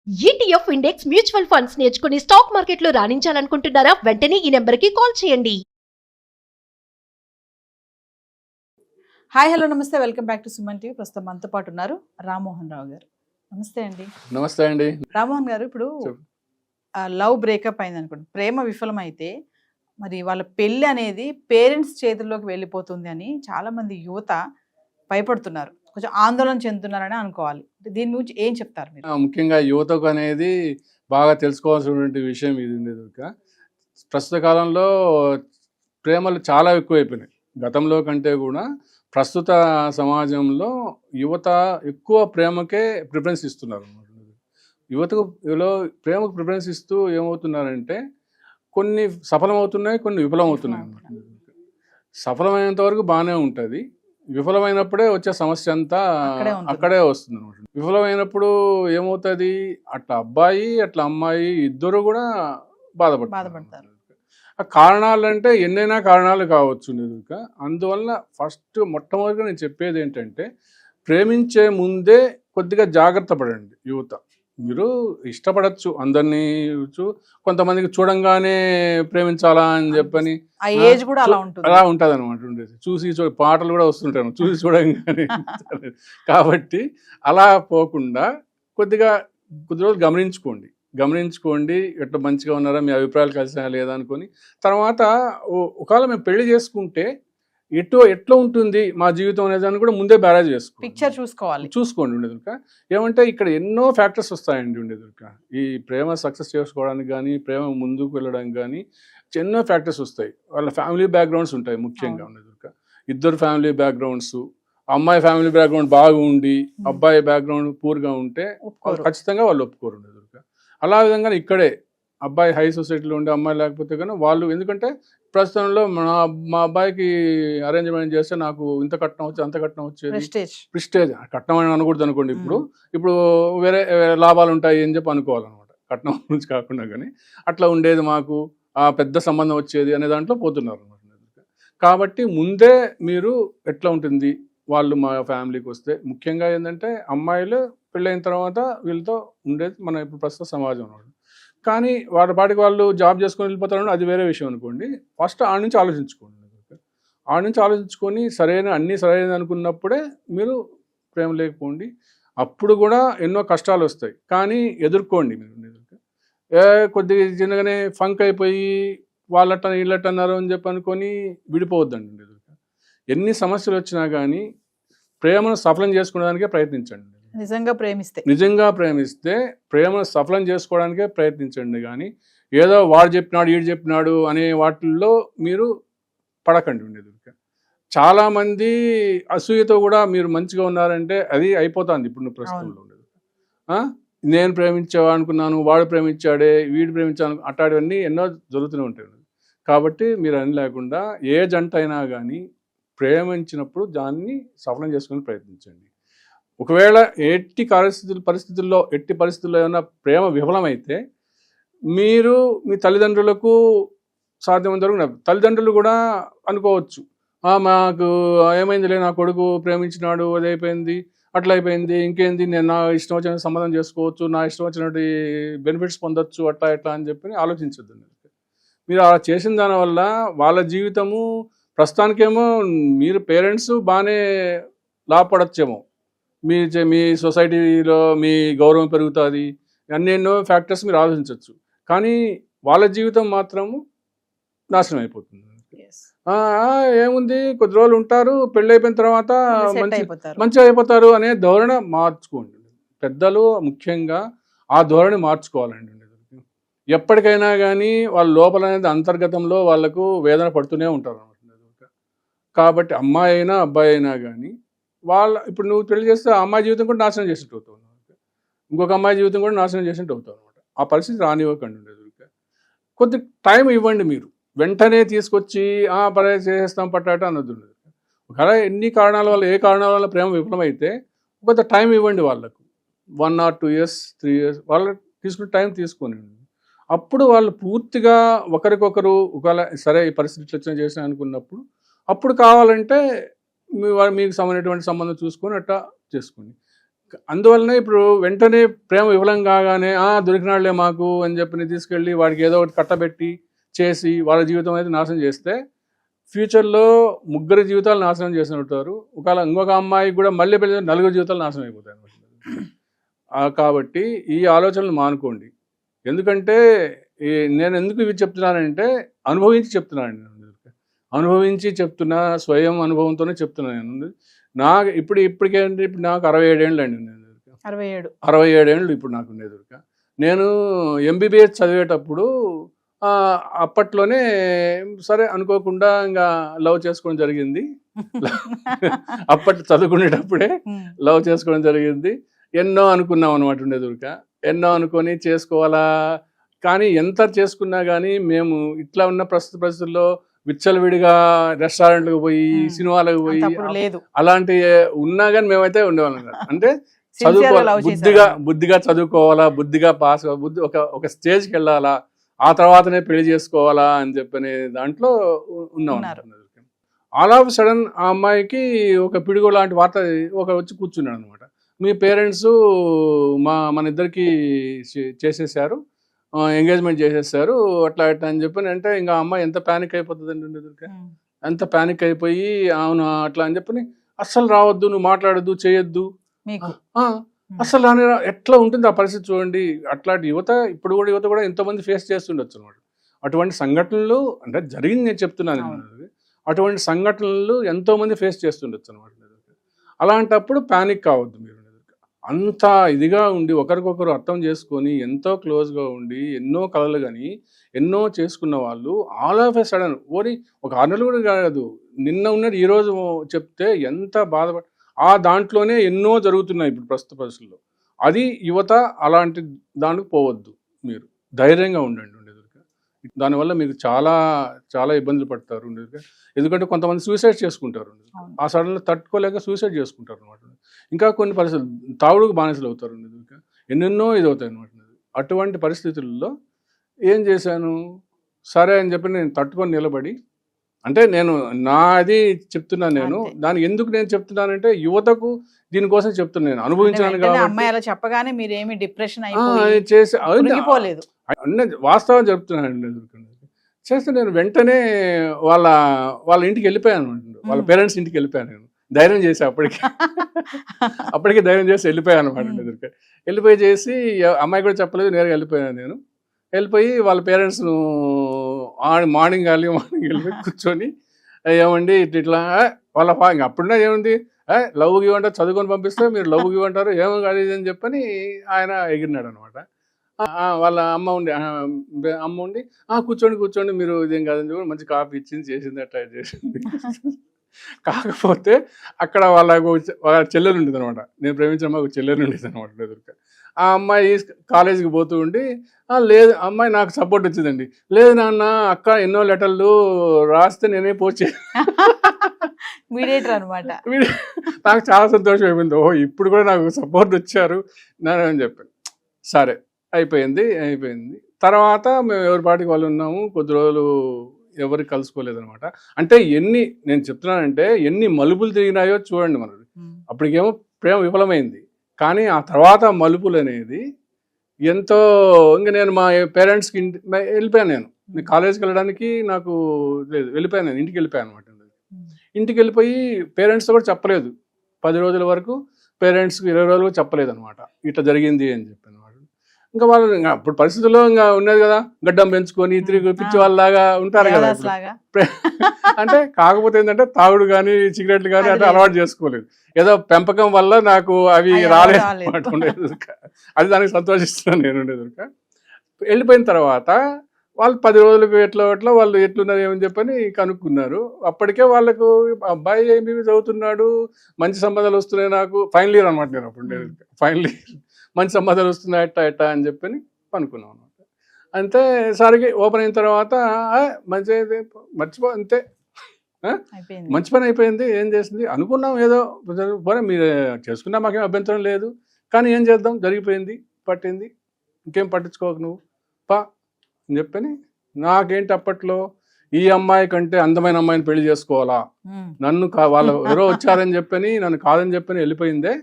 ETF index mutual funds నేర్చుకుని stock మార్కెట్లో రాణించాలనుకుంటున్నారా? వెంటనే ఈ నెంబర్కి కాల్ చేయండి. హాయ్ హలో నమస్తే, welcome back to Suman TV. ప్రస్తుతం మనతో పాటు ఉన్నారు రామ్మోహన్ రావు గారు. నమస్తే అండి. నమస్తే అండి. రామ్మోహన్ గారు, ఇప్పుడు లవ్ బ్రేకప్ అయింది అనుకోండి, ప్రేమ విఫలమైతే మరి వాళ్ళ పెళ్ళి అనేది పేరెంట్స్ చేతుల్లోకి వెళ్ళిపోతుంది అని చాలా మంది యువత భయపడుతున్నారు, కొంచెం ఆందోళన చెందుతున్నారని అనుకోవాలి. దీని గురించి ఏం చెప్తారు మీరు? ముఖ్యంగా యువతకు అనేది బాగా తెలుసుకోవాల్సినటువంటి విషయం ఇది ఉండేది. ప్రస్తుత కాలంలో ప్రేమలు చాలా ఎక్కువైపోయినాయి. గతంలో కంటే కూడా ప్రస్తుత సమాజంలో యువత ఎక్కువ ప్రేమకే ప్రిఫరెన్స్ ఇస్తున్నారు. యువతకు ప్రేమకు ప్రిఫరెన్స్ ఇస్తూ ఏమవుతున్నారంటే కొన్ని సఫలమవుతున్నాయి, కొన్ని విఫలమవుతున్నాయి అన్నమాట. సఫలమైనంత వరకు బాగానే ఉంటుంది, విఫలమైనప్పుడే వచ్చే సమస్య అంతా అక్కడే వస్తుంది అనమాట. విఫలమైనప్పుడు ఏమవుతుంది, అట్లా అబ్బాయి అట్లా అమ్మాయి ఇద్దరు కూడా బాధపడతారు. ఆ కారణాలు అంటే ఎన్నైనా కారణాలు కావచ్చు నిజంక. అందువల్ల ఫస్ట్ మొట్టమొదటిగా నేను చెప్పేది ఏంటంటే, ప్రేమించే ముందే కొద్దిగా జాగ్రత్త పడండి యువత. మీరు ఇష్టపడచ్చు అందరినీ, కొంతమందికి చూడంగానే ప్రేమించాలా అని చెప్పని అలా ఉంటుంది అనమాట. ఉండేది చూసి పాటలు కూడా వస్తుంటాయి చూసి చూడంగానే. కాబట్టి అలా పోకుండా కొద్ది రోజులు గమనించుకోండి ఎట్లా మంచిగా ఉన్నారా, మీ అభిప్రాయాలు కలిసినా లేదా అనుకొని. తర్వాత ఒకవేళ మేము పెళ్లి చేసుకుంటే ఎట్లా ఉంటుంది మా జీవితం అనేది అని కూడా ముందే బ్యారేజ్ చూసుకోండి ఉండేది. ఏమంటే ఇక్కడ ఎన్నో ఫ్యాక్టర్స్ వస్తాయండి ఉండేది. ఈ ప్రేమ సక్సెస్ చేసుకోవడానికి కానీ, ప్రేమ ముందుకు వెళ్ళడానికి కానీ ఎన్నో ఫ్యాక్టర్స్ వస్తాయి. వాళ్ళ ఫ్యామిలీ బ్యాక్గ్రౌండ్స్ ఉంటాయి ముఖ్యంగా ఉండేది. ఇద్దరు ఫ్యామిలీ బ్యాక్గ్రౌండ్స్, అమ్మాయి ఫ్యామిలీ బ్యాక్గ్రౌండ్ బాగుండి అబ్బాయి బ్యాక్గ్రౌండ్ పూర్గా ఉంటే ఖచ్చితంగా వాళ్ళు ఒప్పుకోరు ఉండేది. అలా విధంగా ఇక్కడే అబ్బాయి హై సొసైటీలో ఉండే అమ్మాయి లేకపోతే కానీ వాళ్ళు, ఎందుకంటే ప్రస్తుతంలో మా అబ్బాయికి అరేంజ్మెంట్ చేస్తే నాకు ఇంత కట్నం వచ్చి అంత కట్నం వచ్చేది, ప్రిస్టేజ్. కట్నం అని అనకూడదు అనుకోండి. ఇప్పుడు వేరే లాభాలు ఉంటాయి అని చెప్పి అనుకోవాలన్నమాట, కట్నం నుంచి కాకుండా. కానీ అట్లా ఉండేది మాకు, ఆ పెద్ద సంబంధం వచ్చేది అనే దాంట్లో పోతున్నారు అనమాట. కాబట్టి ముందే మీరు ఎట్లా ఉంటుంది వాళ్ళు మా ఫ్యామిలీకి వస్తే, ముఖ్యంగా ఏంటంటే అమ్మాయిలు పెళ్ళైన తర్వాత వీళ్ళతో ఉండేది మన ఇప్పుడు ప్రస్తుత సమాజం అనమాట. కానీ వాళ్ళ పాటికి వాళ్ళు జాబ్ చేసుకొని వెళ్ళిపోతారని అది వేరే విషయం అనుకోండి. ఫస్ట్ ఆడ నుంచి ఆలోచించుకొని అన్నీ సరైనది అనుకున్నప్పుడే మీరు ప్రేమ లేకపోండి. అప్పుడు కూడా ఎన్నో కష్టాలు వస్తాయి, కానీ ఎదుర్కోండి మీరు. కొద్దిగా చిన్నగానే ఫంక్ అయిపోయి వాళ్ళట్ట వీళ్ళట్ట అన్నారు అని చెప్పి అనుకొని విడిపోవద్దండి. ఎన్ని సమస్యలు వచ్చినా కానీ ప్రేమను సఫలం చేసుకునేదానికే ప్రయత్నించండి. నిజంగా ప్రేమిస్తే ప్రేమను సఫలం చేసుకోవడానికే ప్రయత్నించండి. కానీ ఏదో వాడు చెప్పినాడు వీడు చెప్పినాడు అనే వాటిల్లో మీరు పడకండి ఉండేది. చాలామంది అసూయతో కూడా మీరు మంచిగా ఉన్నారంటే అది అయిపోతుంది ఇప్పుడు ప్రస్తుతంలో ఉండేది. నేను ప్రేమించావా అనుకున్నాను, వాడు ప్రేమించాడే, వీడు ప్రేమించాను, అట్లాంటివన్నీ ఎన్నో జరుగుతూనే ఉంటాయి. కాబట్టి మీరు అని లేకుండా ఏ జంట అయినా కానీ ప్రేమించినప్పుడు దాన్ని సఫలం చేసుకుని ప్రయత్నించండి. ఒకవేళ ఎట్టి పరిస్థితుల్లో ఏమైనా ప్రేమ విఫలమైతే మీరు మీ తల్లిదండ్రులకు సాధ్యమైనంత వరకు, తల్లిదండ్రులు కూడా అనుకోవచ్చు, మాకు ఏమైందిలే, నా కొడుకు ప్రేమించినాడు, అది అయిపోయింది, అట్లా అయిపోయింది, ఇంకేంది, నేను నా ఇష్టం వచ్చిన సంబంధం చేసుకోవచ్చు, నా ఇష్టం వచ్చినట్టు బెనిఫిట్స్ పొందొచ్చు, అట్లా ఎట్లా అని చెప్పి ఆలోచించద్దు. మీరు అలా చేసిన దానివల్ల వాళ్ళ జీవితము ప్రస్తుతానికేమో మీరు పేరెంట్స్ బాగానే లాభపడచ్చేమో, మీ సొసైటీలో మీ గౌరవం పెరుగుతుంది, ఎన్నెన్నో ఫ్యాక్టర్స్ మీరు ఆలోచించవచ్చు. కానీ వాళ్ళ జీవితం మాత్రము నాశనం అయిపోతుంది. ఏముంది, కొద్ది రోజులు ఉంటారు, పెళ్ళి అయిపోయిన తర్వాత మంచిగా అయిపోతారు అనే ధోరణి మార్చుకోండి. పెద్దలు ముఖ్యంగా ఆ ధోరణి మార్చుకోవాలండి. ఎప్పటికైనా కానీ వాళ్ళ లోపల అనేది అంతర్గతంలో వాళ్ళకు వేదన పడుతూనే ఉంటారు అన్నమాట. కాబట్టి అమ్మాయి అయినా అబ్బాయి అయినా కానీ ఇప్పుడు నువ్వు పెళ్లి చేస్తే ఆ అమ్మాయి జీవితం కూడా నాశనం చేసినట్టు అవుతావు, ఇంకొక అమ్మాయి జీవితం కూడా నాశనం చేసినట్టు అవుతావు అనమాట. ఆ పరిస్థితి రానివ్వకండి ఉండేది. కొద్ది టైం ఇవ్వండి. మీరు వెంటనే తీసుకొచ్చి చేసేస్తాం పట్టాట అన్నది ఉండదు. ఒకవేళ ఎన్ని కారణాల వల్ల, ఏ కారణాల వల్ల ప్రేమ విఫలమైతే కొంత టైం ఇవ్వండి వాళ్ళకు. 1 or 2 years 3 years వాళ్ళకి తీసుకుని టైం తీసుకొని, అప్పుడు వాళ్ళు పూర్తిగా ఒకరికొకరు ఒకవేళ సరే ఈ పరిస్థితి వచ్చిన చేసిన అనుకున్నప్పుడు అప్పుడు కావాలంటే మీకు సంబంధించినటువంటి సంబంధం చూసుకొని అట్లా చేసుకోండి. అందువలన ఇప్పుడు వెంటనే ప్రేమ విఫలం కాగానే దొరికినాళ్లే మాకు అని చెప్పి తీసుకెళ్ళి వాడికి ఏదో ఒకటి కట్టబెట్టి చేసి వాళ్ళ జీవితం అయితే నాశనం చేస్తే ఫ్యూచర్లో 3 జీవితాలు నాశనం చేసినట్టారు. ఒకవేళ ఇంకొక అమ్మాయికి కూడా మళ్ళీ పెళ్లి 4 జీవితాలు నాశనం అయిపోతాయి అన్నమాట. కాబట్టి ఈ ఆలోచనలు మానుకోండి. ఎందుకంటే నేను ఎందుకు ఇవి చెప్తున్నానంటే అనుభవించి చెప్తున్నాను. అనుభవించి చెప్తున్నా, స్వయం అనుభవంతోనే చెప్తున్నాను. నాకు ఇప్పటికేంటి, ఇప్పుడు నాకు 67 ఏళ్ళు అండి. 67 ఏళ్ళు ఇప్పుడు నాకు ఉండేది. నేను ఎంబీబీఎస్ చదివేటప్పుడు అప్పట్లోనే సరే అనుకోకుండా ఇంకా లవ్ చేసుకోవడం జరిగింది. అప్పట్లో చదువుకునేటప్పుడే లవ్ చేసుకోవడం జరిగింది. ఎన్నో అనుకున్నాం అనమాట ఉండేదుక. ఎన్నో అనుకొని చేసుకోవాలా, కానీ ఎంత చేసుకున్నా కానీ మేము ఇట్లా ఉన్న ప్రస్తుత పరిస్థితుల్లో విచ్చలవిడిగా రెస్టారెంట్లకు పోయి సినిమాలకు పోయి అలాంటి ఉన్నా కానీ మేమైతే ఉండేవాళ్ళం కాదు. అంటే బుద్ధిగా చదువుకోవాలా, బుద్ధిగా పాస్ ఒక స్టేజ్కి వెళ్ళాలా, ఆ తర్వాతనే పెళ్లి చేసుకోవాలా అని చెప్పనే దాంట్లో ఉన్నాం. ఆల్ ఆఫ్ సడన్ ఆ అమ్మాయికి ఒక పిడుగు లాంటి వార్త వచ్చి కూర్చున్నాడు అనమాట. మీ పేరెంట్స్ మన ఇద్దరికి చేసేసారు, ఎంగేజ్మెంట్ చేసేసారు, అట్లా అని చెప్పని అంటే ఇంకా అమ్మాయి ఎంత ప్యానిక్ అయిపోతుందండి. ఎంత ప్యానిక్ అయిపోయి అవును అట్లా అని చెప్పని అస్సలు రావద్దు, నువ్వు మాట్లాడద్దు, చేయొద్దు, అసలు రాని ఎట్లా ఉంటుంది ఆ పరిస్థితి చూడండి. అట్లాంటి యువత యువత కూడా ఎంతోమంది ఫేస్ చేస్తుండొచ్చు అనమాట. అటువంటి సంఘటనలు అంటే జరిగింది నేను చెప్తున్నాను. అటువంటి సంఘటనలు ఎంతోమంది ఫేస్ చేస్తుండొచ్చు అనమాట. అలాంటప్పుడు ప్యానిక్ కావద్దు. మీరు అంత ఇదిగా ఉండి ఒకరికొకరు అర్థం చేసుకొని ఎంతో క్లోజ్గా ఉండి ఎన్నో కలలు కానీ ఎన్నో చేసుకున్న వాళ్ళు ఆల్ ఆఫ్ ఎ సడన్ ఒక 6 నెలలు కూడా కాదు, నిన్న ఉన్నది ఈరోజు చెప్తే ఎంత బాధపడ దాంట్లోనే ఎన్నో జరుగుతున్నాయి ఇప్పుడు ప్రస్తుత పరిస్థితుల్లో. అది యువత అలాంటి దానికి పోవద్దు. మీరు ధైర్యంగా ఉండండి ఉండేది. దానివల్ల మీకు చాలా చాలా ఇబ్బందులు పడతారు ఉండేది. ఎందుకంటే కొంతమంది సూసైడ్ చేసుకుంటారు, ఆ సడన్లో తట్టుకోలేక సూసైడ్ చేసుకుంటారు అనమాట. ఇంకా కొన్ని పరిస్థితులు తాగుడుకు బానిసలు అవుతారు ఉండేది. ఎన్నెన్నో ఇది అవుతాయి అనమాట. అటువంటి పరిస్థితుల్లో ఏం చేశాను, సరే అని చెప్పి నేను తట్టుకొని నిలబడి, అంటే నేను నాది చెప్తున్నాను. నేను దానికి ఎందుకు నేను చెప్తున్నానంటే యువతకు దీనికోసం చెప్తున్నాను. నేను అనుభవించాను కాబట్టి చెప్పగానే మీరేమి డిప్రెషన్ చేసి వాస్తవం చెప్తున్నాను. చేస్తే నేను వెంటనే వాళ్ళ ఇంటికి వెళ్ళిపోయాను అనమాట. వాళ్ళ పేరెంట్స్ ఇంటికి వెళ్ళిపోయాను. నేను ధైర్యం చేసి అప్పటికి ధైర్యం చేసి వెళ్ళిపోయాను అనమాట. వెళ్ళిపోయి చేసి అమ్మాయి కూడా చెప్పలేదు, నేరుగా వెళ్ళిపోయాను. నేను వెళ్ళిపోయి వాళ్ళ పేరెంట్స్ను మార్నింగ్ వెళ్ళిపోయి కూర్చొని ఏమండి ఇట్లా వాళ్ళ అప్పుడున్నా ఏముంది లవ్ ఇవ్వంటారు, చదువుకొని పంపిస్తే మీరు లవ్ ఇవ్వంటారు, ఏమో కాదు అని చెప్పని ఆయన ఎగిరినాడు అనమాట. వాళ్ళ అమ్మ ఉండి కూర్చోండి మీరు ఇదేం కాదని చెప్పి మంచి కాఫీ ఇచ్చింది, చేసింది, అట్లా చేసింది. కాకపోతే అక్కడ వాళ్ళ చెల్లెలు ఉండేది అనమాట. నేను ప్రేమించిన అమ్మాయి ఒక చెల్లెలు ఉండేది అనమాట ఎదురుగా. ఆ అమ్మాయి కాలేజీకి పోతూ ఉండి లేదు అమ్మాయి నాకు సపోర్ట్ వచ్చిందండి. లేదు నాన్న అక్క ఎన్నో లెటర్లు రాస్తే నేనే పోస్ట్ అనమాట. నాకు చాలా సంతోషం అయిపోయింది. ఇప్పుడు కూడా నాకు సపోర్ట్ వచ్చారు అని చెప్పాను. సరే అయిపోయింది. తర్వాత మేము ఎవరి పాటికి వాళ్ళు ఉన్నాము. కొద్ది రోజులు ఎవరికి కలుసుకోలేదనమాట. అంటే నేను చెప్తున్నానంటే ఎన్ని మలుపులు తిరిగినాయో చూడండి. మనది అప్పటికేమో ప్రేమ విఫలమైంది, కానీ ఆ తర్వాత మలుపులు అనేది ఎంతో. ఇంకా నేను మా పేరెంట్స్కి వెళ్ళిపోయాను. నేను కాలేజీకి వెళ్ళడానికి నాకు లేదు, వెళ్ళిపోయాను. నేను ఇంటికి వెళ్ళిపోయాను అనమాట. ఇంటికి వెళ్ళిపోయి పేరెంట్స్తో కూడా చెప్పలేదు. 10 రోజుల వరకు పేరెంట్స్కి 20 రోజులు చెప్పలేదు అనమాట. ఇట్లా జరిగింది అని చెప్పి అనమాట. ఇంకా వాళ్ళు అప్పుడు పరిస్థితుల్లో ఇంకా ఉన్నది కదా, గడ్డం పెంచుకొని తిరిగి పిచ్చి వాళ్ళలాగా ఉంటారు కదా. అంటే కాకపోతే ఏంటంటే తాగుడు కానీ సిగరెట్లు కానీ అంటే అలవాటు చేసుకోలేదు. ఏదో పెంపకం వల్ల నాకు అవి రాలేదు అనమాట ఉండేది. అది దానికి సంతోషిస్తున్నాను నేను ఉండేది. వెళ్ళిపోయిన తర్వాత వాళ్ళు 10 రోజులకు ఎట్లా వాళ్ళు ఎట్లున్నారు ఏమని చెప్పని కనుక్కున్నారు. అప్పటికే వాళ్ళకు అబ్బాయి ఏమి చదువుతున్నాడు, మంచి సంబంధాలు వస్తున్నాయి. నాకు ఫైనల్ ఇయర్ అనమాట. నేను అప్పుడు ఫైనల్ ఇయర్, మంచి సంబంధాలు వస్తున్నాయి ఎట్టా అని చెప్పని అనుకున్నాం అనమాట. అంతే సరిగ్గా ఓపెన్ అయిన తర్వాత మంచి మర్చిపో అంతే, మంచి పని అయిపోయింది. ఏం చేసింది అనుకున్నాం, ఏదో పోనీ మీరు చేసుకున్నా మాకేం అభ్యంతరం లేదు, కానీ ఏం చేద్దాం, జరిగిపోయింది, పట్టింది, ఇంకేం పట్టించుకోకు నువ్వు పా అని చెప్పని. నాకేంటి అప్పట్లో ఈ అమ్మాయి కంటే అందమైన అమ్మాయిని పెళ్లి చేసుకోవాలా, నన్ను వాళ్ళు ఎవరో వచ్చారని చెప్పని నన్ను కాదని చెప్పని వెళ్ళిపోయిందే,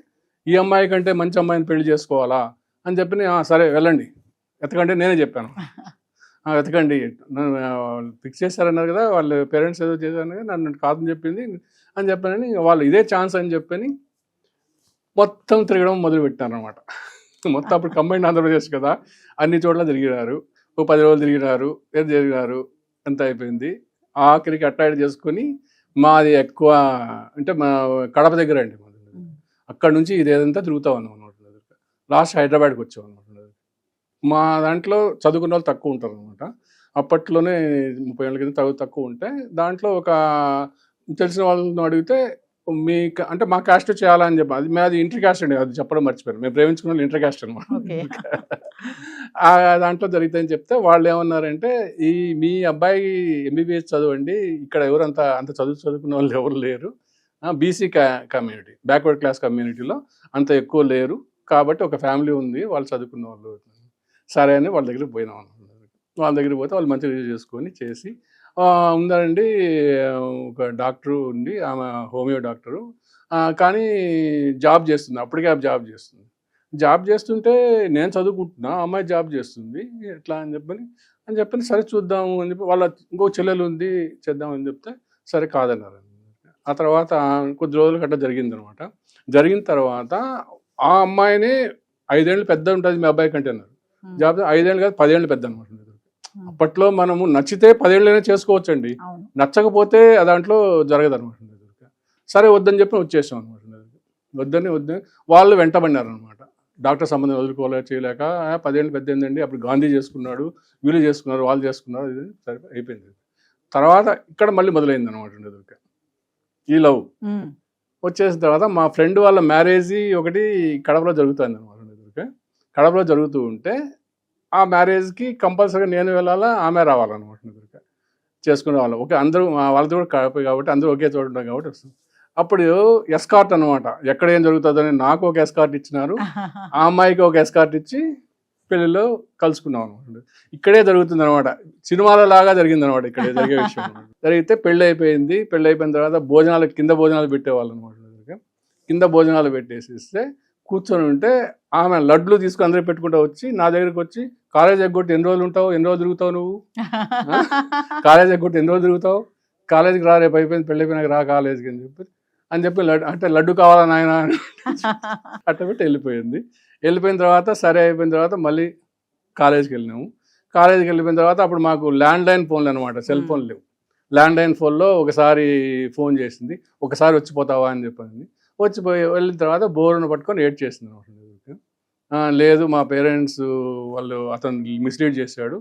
ఈ అమ్మాయి కంటే మంచి అమ్మాయిని పెళ్లి చేసుకోవాలా అని చెప్పి సరే వెళ్ళండి ఎతకండి నేనే చెప్పాను. వెతకండి నన్ను ఫిక్స్ చేశారన్నారు కదా, వాళ్ళ పేరెంట్స్ ఏదో చేశారు కదా, నన్ను కాదని చెప్పింది అని చెప్పానని వాళ్ళు ఇదే ఛాన్స్ అని చెప్పని మొత్తం తిరగడం మొదలుపెట్టారు అనమాట. మొత్తం అప్పుడు కంబైండ్ ఆంధ్రప్రదేశ్ కదా, అన్ని చోట్ల తిరిగినారు. ఓ 10 రోజులు తిరిగినారు, ఏది తిరిగినారు, ఎంత అయిపోయింది. ఆఖరికి అట్టాయిడ్ చేసుకొని మాది ఎక్కువ అంటే మా కడప దగ్గర అండి, అక్కడ నుంచి ఇదేదంతా తిరుగుతాం అన్నమాట. లాస్ట్ హైదరాబాద్కి వచ్చాం అనమాట. మా దాంట్లో చదువుకున్న వాళ్ళు తక్కువ ఉంటారు అనమాట. అప్పట్లోనే 30 ఏళ్ళ కింద తక్కువ ఉంటే దాంట్లో ఒక తెలిసిన వాళ్ళని అడిగితే మీకు అంటే మా క్యాస్ట్ చేయాలని చెప్పి, అది మాది ఇంటర్ క్యాస్ట్ అండి, అది చెప్పడం మర్చిపోయాను. మేము ప్రేమించుకున్న వాళ్ళు ఇంటర్ క్యాస్ట్ అనమాట. దాంట్లో జరుగుతాయని చెప్తే వాళ్ళు ఏమన్నారంటే, మీ అబ్బాయి ఎంబీబీఎస్ చదవండి, ఇక్కడ ఎవరు అంత చదువుకున్న వాళ్ళు ఎవరు లేరు, బీసీ కమ్యూనిటీ బ్యాక్వర్డ్ క్లాస్ కమ్యూనిటీలో అంత ఎక్కువ లేరు, కాబట్టి ఒక ఫ్యామిలీ ఉంది వాళ్ళు చదువుకున్న వాళ్ళు. సరే అని వాళ్ళ దగ్గరికి పోయినాం అనుకుంటున్నారు. వాళ్ళ దగ్గరికి పోతే వాళ్ళు మంచిగా రివ్యూ చేసుకొని చేసి ఉందండి ఒక డాక్టరు ఉండి, ఆమె హోమియో డాక్టరు, కానీ జాబ్ చేస్తుంది, అప్పటికే జాబ్ చేస్తుంది. జాబ్ చేస్తుంటే నేను చదువుకుంటున్నా, అమ్మాయి జాబ్ చేస్తుంది, ఎట్లా అని చెప్పని సరే చూద్దాము అని చెప్పి, వాళ్ళ ఇంకో చెల్లెలు ఉంది చేద్దామని చెప్తే సరే కాదన్నారు. ఆ తర్వాత కొద్ది రోజులు గట్రా జరిగిందనమాట. జరిగిన తర్వాత ఆ అమ్మాయిని 5 ఏళ్ళు పెద్ద ఉంటుంది మీ అబ్బాయి కంటే అన్నారు. జాబ్ 5 ఏళ్ళు కాదు 10 ఏళ్ళు పెద్ద అనమాట. అప్పట్లో మనము నచ్చితే 10 ఏళ్ళైనా చేసుకోవచ్చండి, నచ్చకపోతే దాంట్లో జరగదు అనమాట. సరే వద్దని చెప్పి వచ్చేసాం అనమాట. వద్దని వాళ్ళు వెంటబడినారు అనమాట. డాక్టర్ సంబంధం వదులుకోలేక చేయలేక 10 ఏళ్ళు పెద్ద ఏందండి, అప్పుడు గాంధీ చేసుకున్నాడు, వీళ్ళు చేసుకున్నారు, వాళ్ళు చేసుకున్నారు, ఇది సరే అయిపోయింది. తర్వాత ఇక్కడ మళ్ళీ మొదలైంది అనమాట ఈ లవ్. వచ్చేసిన తర్వాత మా ఫ్రెండ్ వాళ్ళ మ్యారేజ్ ఒకటి కడపలో జరుగుతుంది అనమాట. కడపలో జరుగుతూ ఉంటే ఆ మ్యారేజ్కి కంపల్సరీగా నేను వెళ్ళాలా, ఆమె రావాలన్నమాట. చేసుకునే వాళ్ళం ఓకే, అందరూ వాళ్ళతో కూడా కడప కాబట్టి అందరూ ఒకే చోట ఉంటాం కాబట్టి వస్తుంది. అప్పుడు ఎస్కార్ట్ అనమాట, ఎక్కడ ఏం జరుగుతుందని నాకు ఒక ఎస్కార్ట్ ఇచ్చినారు, ఆ అమ్మాయికి ఒక ఎస్కార్ట్ ఇచ్చి పెళ్ళిలో కలుసుకున్నాం అనమాట. ఇక్కడే జరుగుతుంది అనమాట, సినిమాల లాగా జరిగింది అనమాట. ఇక్కడే జరిగే విషయం జరిగితే పెళ్ళి అయిపోయింది. పెళ్ళి అయిపోయిన తర్వాత కింద భోజనాలు పెట్టేవాళ్ళు అనమాట. కింద భోజనాలు పెట్టేసిస్తే కూర్చొని ఉంటే ఆమె లడ్లు తీసుకుని అందరూ పెట్టుకుంటూ వచ్చి నా దగ్గరికి వచ్చి, కాలేజ్ ఎగ్గొట్టి ఎన్ని రోజులు ఉంటావు, ఎన్ని రోజులు తిరుగుతావు నువ్వు, కాలేజ్ ఎగ్గొట్టి ఎన్ని రోజులు తిరుగుతావు, కాలేజీకి రా, రేపు అయిపోయింది పెళ్ళి అయిపోయినాక రా కాలేజీకి అని చెప్పి అంటే లడ్డు కావాలా నాయన అట్ట పెట్టి వెళ్ళిపోయిన తర్వాత సరే అయిపోయిన తర్వాత మళ్ళీ కాలేజీకి వెళ్ళినాము. కాలేజీకి వెళ్ళిపోయిన తర్వాత అప్పుడు మాకు ల్యాండ్లైన్ ఫోన్లు అనమాట, సెల్ ఫోన్ లేవు. ల్యాండ్లైన్ ఫోన్లో ఒకసారి ఫోన్ చేసింది, ఒకసారి వచ్చిపోతావా అని చెప్పింది. వెళ్ళిన తర్వాత బోర్ను పట్టుకొని ఏడ్ చేసింది అనమాట. లేదు మా పేరెంట్స్ వాళ్ళు అతను మిస్లీడ్ చేశాడు,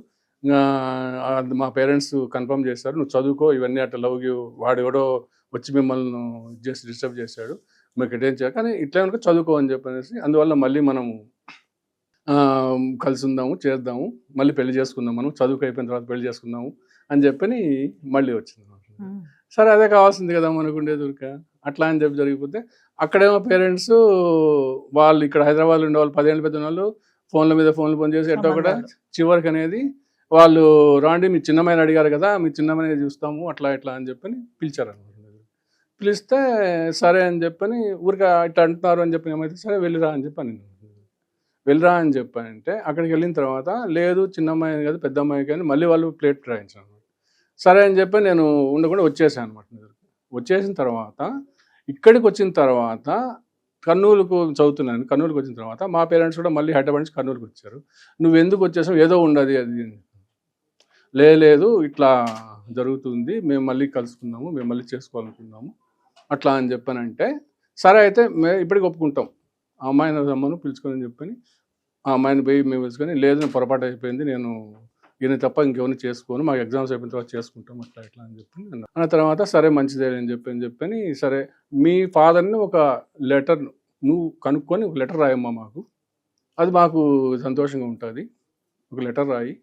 మా పేరెంట్స్ కన్ఫర్మ్ చేశారు, నువ్వు చదువుకో, ఇవన్నీ అట్లా లవ్ వాడు ఎవడో వచ్చి మిమ్మల్ని జస్ట్ డిస్టర్బ్ చేశాడు, మీకు ఎటేం చేయాలి, కానీ ఇట్లా కనుక చదువుకో అని చెప్పనేసి, అందువల్ల మళ్ళీ మనము కలిసి ఉందాము, చేద్దాము, మళ్ళీ పెళ్లి చేసుకుందాం, మనం చదువుకు అయిపోయిన తర్వాత పెళ్లి చేసుకుందాము అని చెప్పని మళ్ళీ వచ్చింది. సరే అదే కావాల్సింది కదా మనకుండే దొరిక, అట్లా అని చెప్పి జరిగిపోతే అక్కడేమో పేరెంట్స్ వాళ్ళు ఇక్కడ హైదరాబాద్లో ఉండే వాళ్ళు 10 ఏళ్ళు పెద్ద వాళ్ళు ఫోన్ల మీద ఫోన్లు పని చేసి ఎట్టో కూడా చివరికి అనేది వాళ్ళు రాండి మీ చిన్నమ్మాయిని అడిగారు కదా, మీ చిన్నమ్మాయిని చూస్తాము అట్లా ఇట్లా అని చెప్పని పిలిచారనమాట. పిలిస్తే సరే అని చెప్పని ఊరిక ఇట్లా అంటున్నారు అని చెప్పి ఏమైతే సరే వెళ్ళిరా అని చెప్పని చెప్పానంటే అక్కడికి వెళ్ళిన తర్వాత లేదు చిన్నమ్మాయి కాదు పెద్ద అమ్మాయి కానీ మళ్ళీ వాళ్ళు ప్లేట్ రాయించారు. సరే అని చెప్పి నేను ఉండకుండా వచ్చేసాను అనమాట. వచ్చేసిన తర్వాత ఇక్కడికి వచ్చిన తర్వాత కర్నూలుకు చదువుతున్నాను. కర్నూలుకి వచ్చిన తర్వాత మా పేరెంట్స్ కూడా మళ్ళీ హైదరాబాద్ నుంచి కర్నూలుకి వచ్చారు. నువ్వు ఎందుకు వచ్చేసావు, ఏదో ఉండదు అది లేదు ఇట్లా జరుగుతుంది, మేము మళ్ళీ కలుసుకుందాము, మేము మళ్ళీ చేసుకోవాలనుకున్నాము అట్లా అని చెప్పానంటే సరే అయితే ఇప్పటికి ఒప్పుకుంటాం, ఆ అమ్మాయిని రమ్మను పిలుచుకొని చెప్పని ఆ అమ్మాయిని పోయి మేము పిలుచుకొని లేదు నేను పొరపాటు అయిపోయింది, నేను ఈయన తప్ప ఇంకెవరిని చేసుకోను, మాకు ఎగ్జామ్స్ అయిపోయిన తర్వాత చేసుకుంటాం అట్లా ఇట్లా అని చెప్పి అన్న తర్వాత సరే మంచిదే అని చెప్పని సరే మీ ఫాదర్ని ఒక లెటర్ నువ్వు కనుక్కొని ఒక లెటర్ రాయమ్మా మాకు, అది మాకు సంతోషంగా ఉంటుంది, ఒక లెటర్ రాయి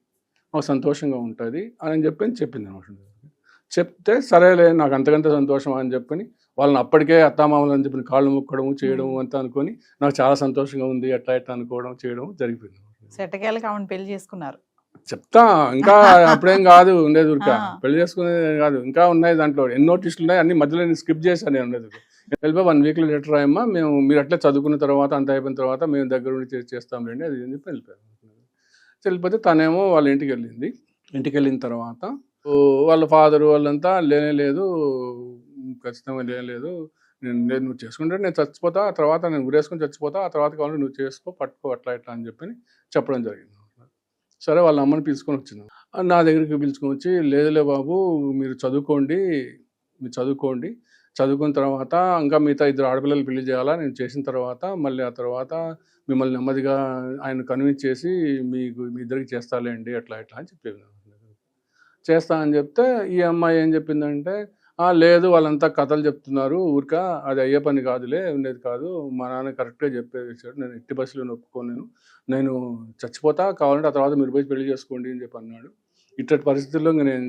మాకు సంతోషంగా ఉంటుంది అని చెప్పింది అనమాట. చెప్తే సరేలే నాకు అంతకంటే సంతోషం అని చెప్పని వాళ్ళని అప్పటికే అత్తామామలు అని చెప్పిన కాళ్ళు మొక్కడము చేయడం అంతా అనుకొని నాకు చాలా సంతోషంగా ఉంది అట్లా ఇట్లా అనుకోవడం చేయడం జరిగిపోయింది. సెటకేళ్ళకి ఆమెను పెళ్లి చేసుకున్నారు. చెప్తా ఇంకా అప్పుడేం కాదు ఉండేది ఊరిక పెళ్లి చేసుకునేది కాదు, ఇంకా ఉన్నాయి దాంట్లో ఎన్నో ట్విస్టులు ఉన్నాయి, అన్ని మధ్యలో నేను స్కిప్ చేశాను నేను ఉండేది. వెళ్ళిపోయి 1 వీక్లో లెటర్ రాయమ్మా, మీరు అట్లా చదువుకున్న తర్వాత అంత అయిపోయిన తర్వాత మేము దగ్గర ఉండి చేస్తాంలేండి అది అని చెప్పి వెళ్ళిపోయారు. వెళ్ళిపోతే తనేమో వాళ్ళ ఇంటికి వెళ్ళింది. ఇంటికి వెళ్ళిన తర్వాత వాళ్ళ ఫాదరు వాళ్ళంతా లేదు, ఖచ్చితంగా లేదు, నువ్వు చేసుకుంటే నేను చచ్చిపోతా, ఆ తర్వాత నేను ఉరేసుకొని చచ్చిపోతా, ఆ తర్వాత కావాలంటే నువ్వు చేసుకో, పట్టుకో, అట్లా ఇట్లా అని చెప్పి చెప్పడం జరిగింది. సరే వాళ్ళ అమ్మని పిలుచుకొని వచ్చింది. నా దగ్గరికి పిలుచుకొని వచ్చి, లేదులే బాబు మీరు చదువుకోండి, చదువుకున్న తర్వాత ఇంకా మిగతా 2 ఆడపిల్లలు పెళ్లి చేయాలా, నేను చేసిన తర్వాత మళ్ళీ ఆ తర్వాత మిమ్మల్ని నెమ్మదిగా ఆయన కన్విన్స్ చేసి మీ ఇద్దరికి చేస్తాలేండి అట్లా ఇట్లా అని చెప్పేది. చేస్తా అని చెప్తే ఈ అమ్మాయి ఏం చెప్పిందంటే, లేదు వాళ్ళంతా కథలు చెప్తున్నారు, ఊరిక అది అయ్యే పని కాదులే, ఉండేది కాదు, మా నాన్న కరెక్ట్గా చెప్పేసాడు, నేను ఎట్టి బస్సులో ఒప్పుకోను, నేను చచ్చిపోతా, కావాలంటే ఆ తర్వాత మీరు పోయి పెళ్లి చేసుకోండి అని చెప్పి అన్నాడు. ఇట్టటి పరిస్థితుల్లో ఇంకా నేను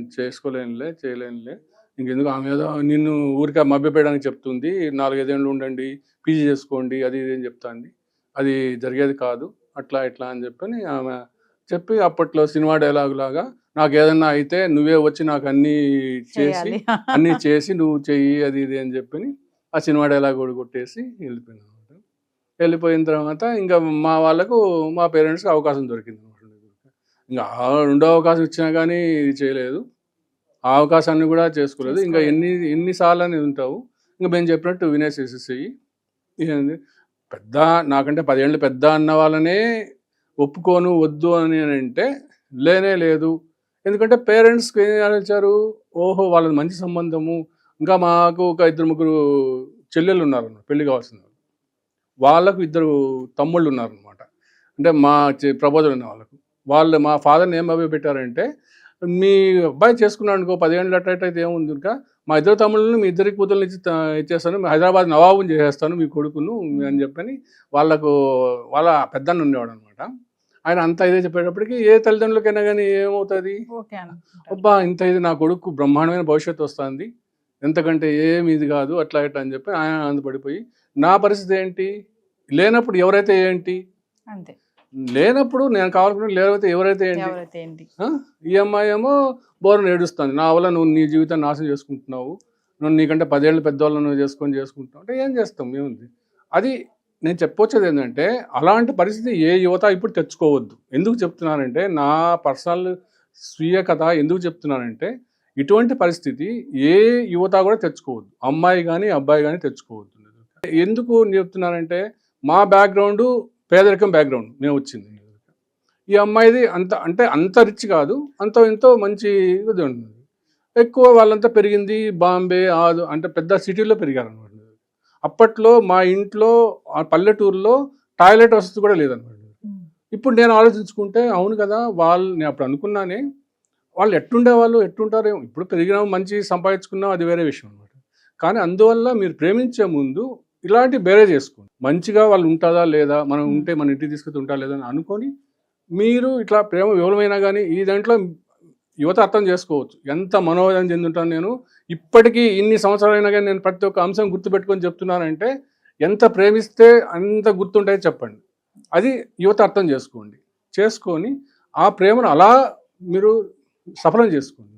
చేయలేనులే, ఇంకెందుకు ఆమె ఏదో నిన్ను ఊరిక మభ్యపెట్టడానికి చెప్తుంది, 4-5 ఏళ్ళు ఉండండి, పీజీ చేసుకోండి, అది ఇది అని చెప్తాంది, అది జరిగేది కాదు, అట్లా ఇట్లా అని చెప్పని ఆమె చెప్పి అప్పట్లో సినిమా డైలాగ్ లాగా నాకు ఏదన్నా అయితే నువ్వే వచ్చి నాకు అన్నీ చేసి నువ్వు చెయ్యి అది ఇది అని చెప్పి ఆ సినిమా డైలాగ్ కూడా కొట్టేసి వెళ్ళిపోయినా. వెళ్ళిపోయిన తర్వాత ఇంకా మా పేరెంట్స్కి అవకాశం దొరికింది. ఇంకా 2వ అవకాశం ఇచ్చినా కానీ ఇది చేయలేదు, ఆ అవకాశాన్ని కూడా చేసుకోలేదు. ఇంకా ఎన్నిసార్లు అని ఉంటావు, ఇంకా మేము చెప్పినట్టు వినేసేసేసి పెద్ద నాకంటే 10 ఏళ్ళు పెద్ద అన్న వాళ్ళనే ఒప్పుకోను వద్దు అని అంటే లేదు. ఎందుకంటే పేరెంట్స్కి ఏం ఆలోచించారు, ఓహో వాళ్ళది మంచి సంబంధము, ఇంకా మాకు ఒక 2-3 చెల్లెళ్ళు ఉన్నారు పెళ్లి కావాల్సిన వాళ్ళకు 2 తమ్ముళ్ళు ఉన్నారనమాట. అంటే మా ప్రబోధులు ఉన్న వాళ్ళు మా ఫాదర్ని ఏం పెట్టారంటే, మీ అబ్బాయి చేసుకున్నాడు అనుకో 10 ఏళ్ళు అట్టయితే ఏముంది, ఇంకా మా 2 తమ్ముళ్ళని మీ 2 కూతుర్ని ఇచ్చేస్తాను, హైదరాబాద్ నవాబుని చేసేస్తాను మీ కొడుకును అని చెప్పని వాళ్ళ పెద్దన్న ఉండేవాడు అనమాట. ఆయన అంత ఇదే చెప్పేటప్పటికి ఏ తల్లిదండ్రులకైనా కానీ ఏమవుతుంది, అబ్బా ఇంత ఇది నా కొడుకు బ్రహ్మాండమైన భవిష్యత్తు వస్తుంది, ఎంతకంటే ఏమి ఇది కాదు అట్లా ఇట్లా అని చెప్పి ఆయన ఆనందపడిపోయి, నా పరిస్థితి ఏంటి, లేనప్పుడు ఎవరైతే ఏంటి, అంతే లేనప్పుడు నేను కావాలనుకుంటే లేకపోతే ఎవరైతే ఏంటి. ఈ అమ్మాయి ఏమో బోర్ని ఏడుస్తుంది, నా వల్ల నువ్వు నీ జీవితాన్ని నాశనం చేసుకుంటున్నావు, నువ్వు నీకంటే 10 ఏళ్ళు పెద్దవాళ్ళు నువ్వు చేసుకుంటున్నావు అంటే ఏం చేస్తాం, ఏముంది. అది నేను చెప్పొచ్చేది ఏంటంటే, అలాంటి పరిస్థితి ఏ యువత ఇప్పుడు తెచ్చుకోవద్దు. ఎందుకు చెప్తున్నానంటే, నా పర్సనల్ స్వీయ కథ ఎందుకు చెప్తున్నానంటే, ఇటువంటి పరిస్థితి ఏ యువత కూడా తెచ్చుకోవద్దు, అమ్మాయి కానీ అబ్బాయి కానీ తెచ్చుకోవద్దు. ఎందుకు చెప్తున్నానంటే, మా బ్యాక్గ్రౌండ్ పేదరికం బ్యాక్గ్రౌండ్ మేము వచ్చింది. ఈ అమ్మాయిది అంత రిచ్ కాదు, ఎంతో మంచి ఇది ఉంటుంది. ఎక్కువ వాళ్ళంతా పెరిగింది బాంబే అంటే పెద్ద సిటీలో పెరిగారు అనమాట. అప్పట్లో మా ఇంట్లో పల్లెటూరులో టాయిలెట్ వసతి కూడా లేదనమాట. ఇప్పుడు నేను ఆలోచించుకుంటే అవును కదా, నేను అప్పుడు అనుకున్నానే, వాళ్ళు ఎట్టుంటారో, ఇప్పుడు పెరిగినా మంచి సంపాదించుకున్నాం అది వేరే విషయం అనమాట. కానీ అందువల్ల మీరు ప్రేమించే ముందు ఇలాంటి బేరే చేసుకోండి, మంచిగా వాళ్ళు ఉంటుందా లేదా, మనం ఉంటే మన ఇంటికి తీసుకొచ్చి ఉంటా లేదా అని అనుకొని మీరు ఇట్లా ప్రేమ వివరమైనా కానీ ఈ దాంట్లో యువత అర్థం చేసుకోవచ్చు. ఎంత మనోవేదన చెందుంటాను నేను, ఇప్పటికీ ఇన్ని సంవత్సరాలైనా కానీ నేను ప్రతి ఒక్క అంశం గుర్తుపెట్టుకొని చెప్తున్నానంటే, ఎంత ప్రేమిస్తే అంత గుర్తుంటాయో చెప్పండి, అది యువత అర్థం చేసుకొని ఆ ప్రేమను అలా మీరు సఫలం చేసుకోండి.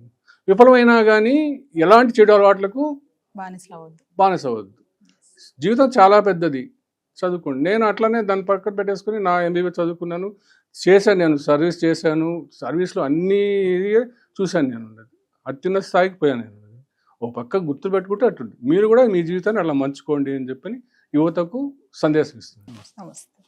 విఫలమైనా కానీ ఎలాంటి చెడు అలవాట్లకు బానిసవద్దు. జీవితం చాలా పెద్దది, చదువుకోండి. నేను అట్లనే దాన్ని పక్కన పెట్టేసుకుని నా MBA చదువుకున్నాను, నేను సర్వీస్ చేశాను, సర్వీస్లో అన్నీ చూశాను, నేను అత్యున్నత స్థాయికి పోయాను. నేను ఓ పక్క గుర్తు పెట్టుకుంటే అట్టుంది. మీరు కూడా మీ జీవితాన్ని అలా మంచుకోండి అని చెప్పని యువతకు సందేశం ఇస్తున్నాను. నమస్తే.